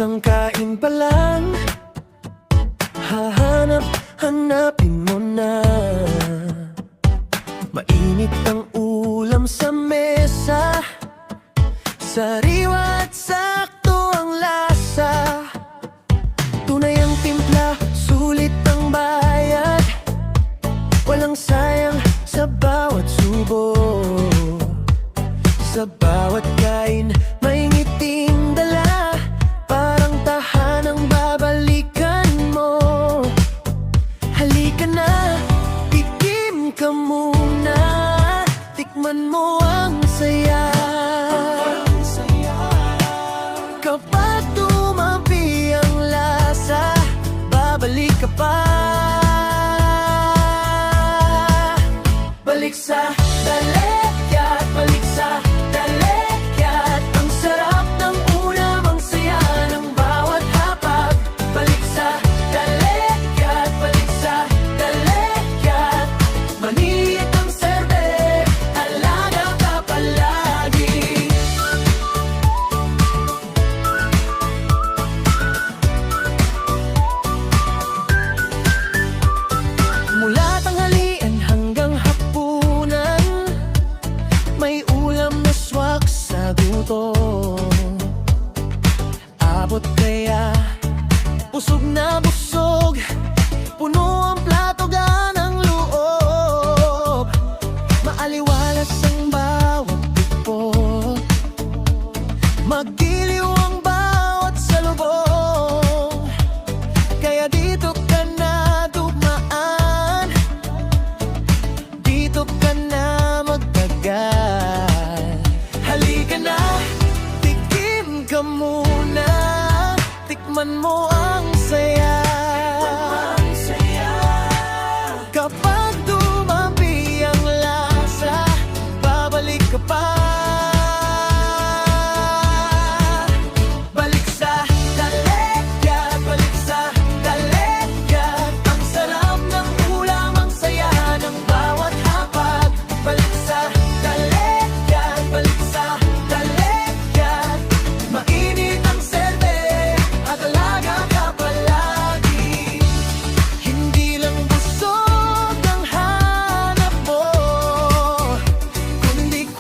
Isang kain pa lang, hanapin mo na. Mainit ang ulam sa mesa, sariwa at sakto ang lasa. Tunay ang timpla, sulit ang bayad. Walang sayang sa bawat subo. Sa bawat kain, may ngiting dala. Parang tahanang babalikan mo. Halika na, tikim ka muna. Tikman mo ang saya. Kapag tumabi ang lasa, babalik ka pa. Balik sa Dalekya't, balik sa Dalekya't. Ang sarap ng ulam, ang saya ng bawat hapag. Balik sa Dalekya't, balik sa Dalekya't. Maniit ang serbe, alaga ka palagi. Mula tanghalian hanggang hapunan, may ulam na swak sa gutom. Abot kaya, busog na busog, puno ang plato ganang loob. Maaliwalas ang bawat tikpok, magiliw ang bawat salubong. Kaya dito ka na dumaan, dito ka na magtagal. Halika na, tikim ka muna. Tikman mo ang saya. Kapag dumabi ang lasa, babalik ka pa.